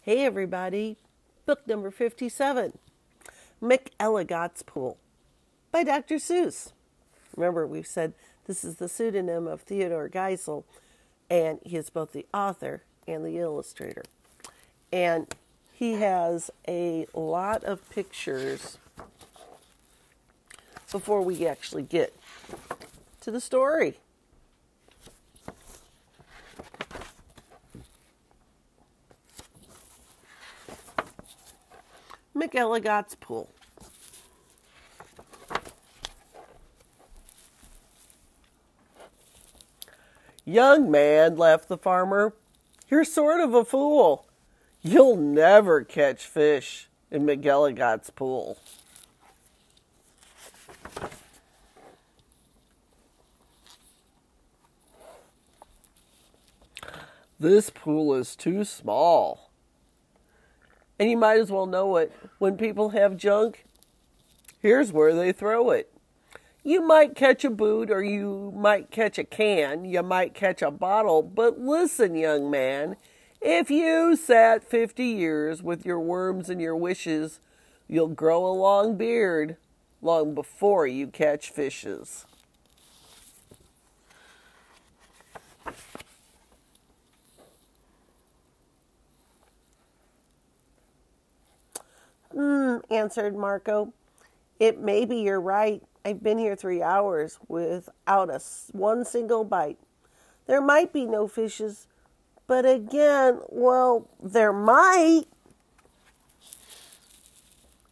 Hey everybody, book number 57, Ellligot's Pool by Dr. Seuss. Remember, we've said this is the pseudonym of Theodore Geisel, and he is both the author and the illustrator. And he has a lot of pictures before we actually get to the story. Elligot's Pool. Young man, laughed the farmer, you're sort of a fool. You'll never catch fish in Elligot's pool. This pool is too small. And you might as well know it. When people have junk, here's where they throw it. You might catch a boot, or you might catch a can, you might catch a bottle, but listen, young man, if you sat 50 years with your worms and your wishes, you'll grow a long beard long before you catch fishes. Answered Marco. It may be you're right. I've been here 3 hours without one single bite. There might be no fishes, but again, well, there might.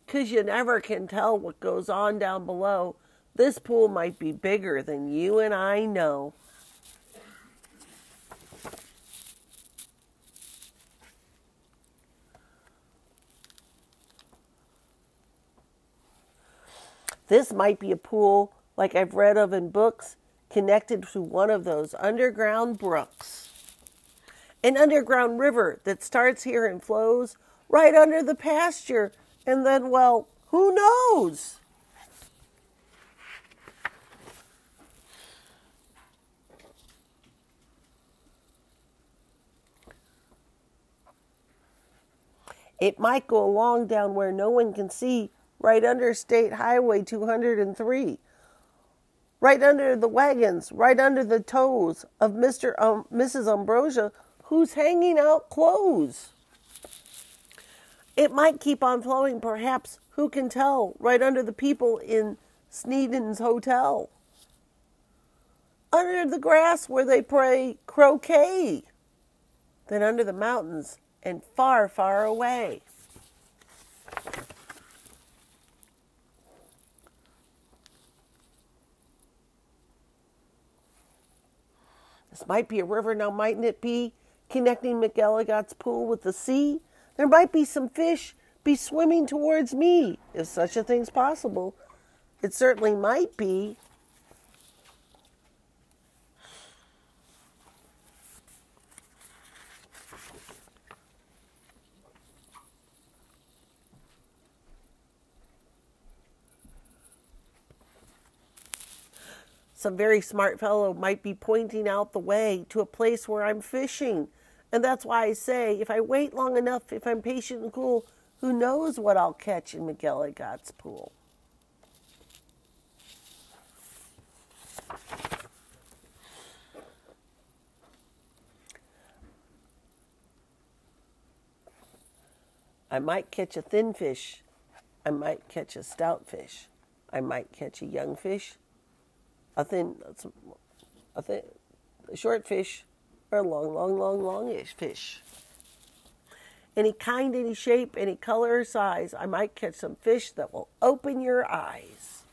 'Cause you never can tell what goes on down below. This pool might be bigger than you and I know. This might be a pool like I've read of in books, connected to one of those underground brooks. An underground river that starts here and flows right under the pasture. And then, well, who knows? It might go along down where no one can see, right under State Highway 203, right under the wagons, right under the toes of Mrs. Ambrosia, who's hanging out clothes. It might keep on flowing, perhaps, who can tell, right under the people in Sneeden's Hotel. Under the grass where they play croquet. Then under the mountains and far, far away. This might be a river now, mightn't it be, connecting Elligot's pool with the sea? There might be some fish be swimming towards me, if such a thing's possible. It certainly might be. Some very smart fellow might be pointing out the way to a place where I'm fishing. And that's why I say, if I wait long enough, if I'm patient and cool, who knows what I'll catch in Elligot's pool. I might catch a thin fish. I might catch a stout fish. I might catch a young fish. A short fish, or a longish fish. Any kind, any shape, any color or size, I might catch some fish that will open your eyes.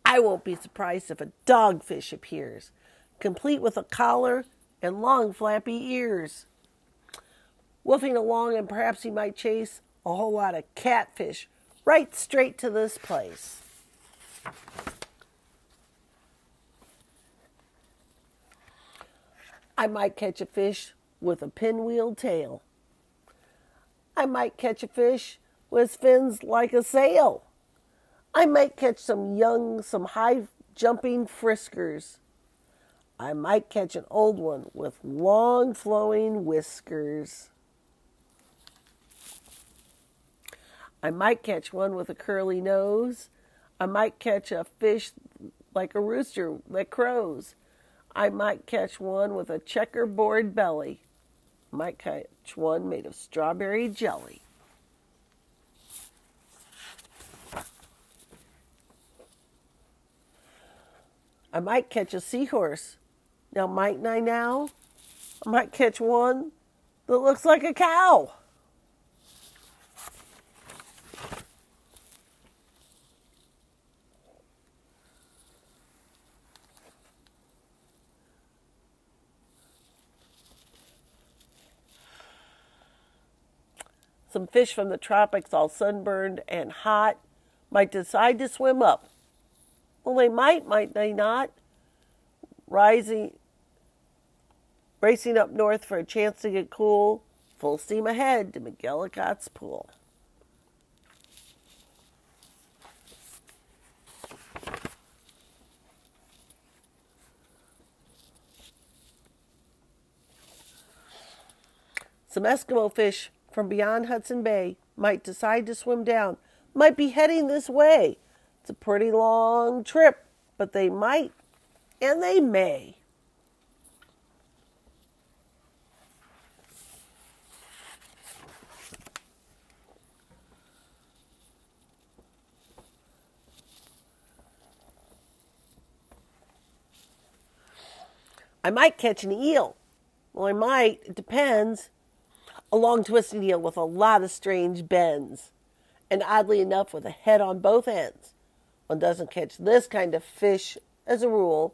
I won't be surprised if a dogfish appears, complete with a collar and long flappy ears. Woofing along, and perhaps he might chase a whole lot of catfish right straight to this place. I might catch a fish with a pinwheel tail. I might catch a fish with fins like a sail. I might catch some high jumping friskers. I might catch an old one with long flowing whiskers. I might catch one with a curly nose. I might catch a fish like a rooster that crows. I might catch one with a checkerboard belly. I might catch one made of strawberry jelly. I might catch a seahorse. Now, mightn't I now? I might catch one that looks like a cow. Some fish from the tropics, all sunburned and hot, might decide to swim up. Well, they might they not? Racing up north for a chance to get cool. Full steam ahead to Elligot's pool. Some Eskimo fish from beyond Hudson Bay might decide to swim down, might be heading this way. It's a pretty long trip, but they might and they may. I might catch an eel. Well, I might. It depends. A long twisted eel with a lot of strange bends. And oddly enough, with a head on both ends. One doesn't catch this kind of fish as a rule,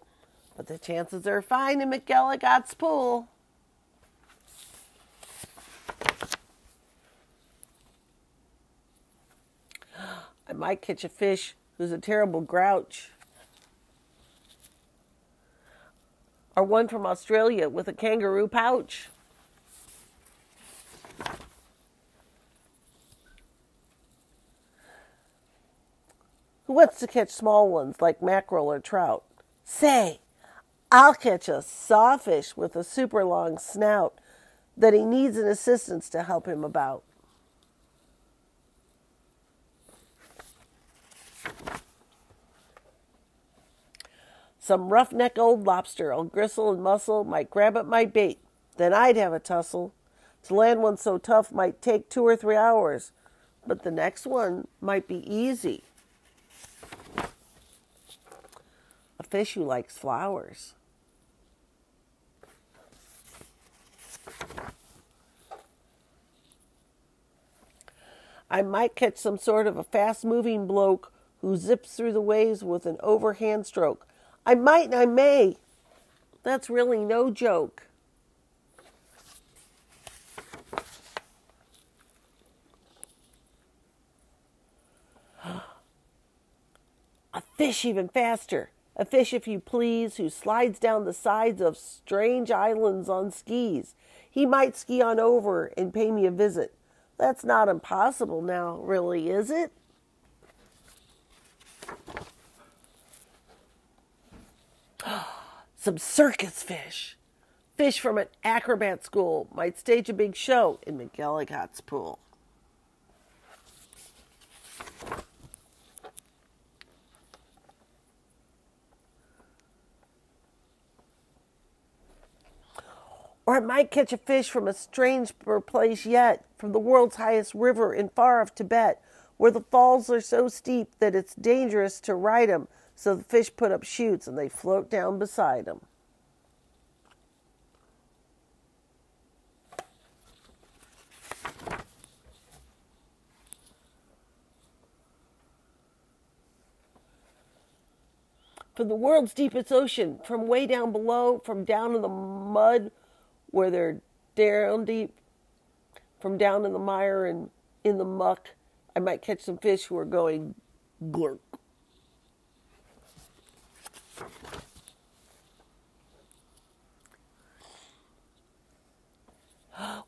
but the chances are fine in Elligot's pool. I might catch a fish who's a terrible grouch. Or one from Australia with a kangaroo pouch. Who wants to catch small ones like mackerel or trout? Say, I'll catch a sawfish with a super long snout that he needs an assistance to help him about. Some roughneck old lobster, all gristle and muscle, might grab at my bait. Then I'd have a tussle. To land one so tough might take 2 or 3 hours, but the next one might be easy. A fish who likes flowers. I might catch some sort of a fast-moving bloke who zips through the waves with an overhand stroke. I might and I may. That's really no joke. A fish even faster. A fish, if you please, who slides down the sides of strange islands on skis. He might ski on over and pay me a visit. That's not impossible now, really, is it? Some circus fish. Fish from an acrobat school might stage a big show in Elligot's pool. Or I might catch a fish from a stranger place yet, from the world's highest river in far off Tibet, where the falls are so steep that it's dangerous to ride 'em, so the fish put up chutes and they float down beside 'em. From the world's deepest ocean, from way down below, from down in the mud where they're down deep, from down in the mire and in the muck, I might catch some fish who are going glurk.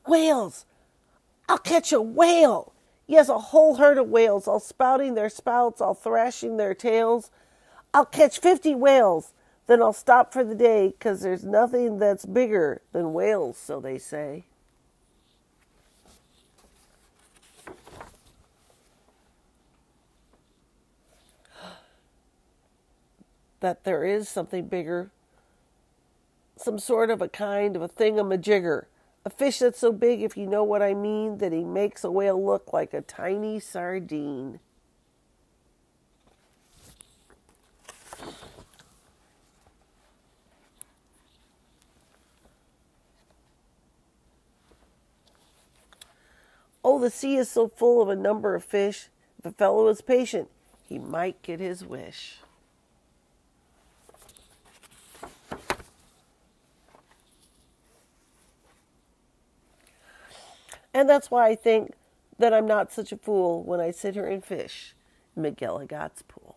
Whales! I'll catch a whale! Yes, a whole herd of whales, all spouting their spouts, all thrashing their tails. I'll catch 50 whales. Then I'll stop for the day, 'cause there's nothing that's bigger than whales, so they say. That there is something bigger, some sort of a kind of a thingamajigger. A fish that's so big, if you know what I mean, that he makes a whale look like a tiny sardine. Oh, the sea is so full of a number of fish. If a fellow is patient, he might get his wish. And that's why I think that I'm not such a fool when I sit here and fish in McElligot's pool.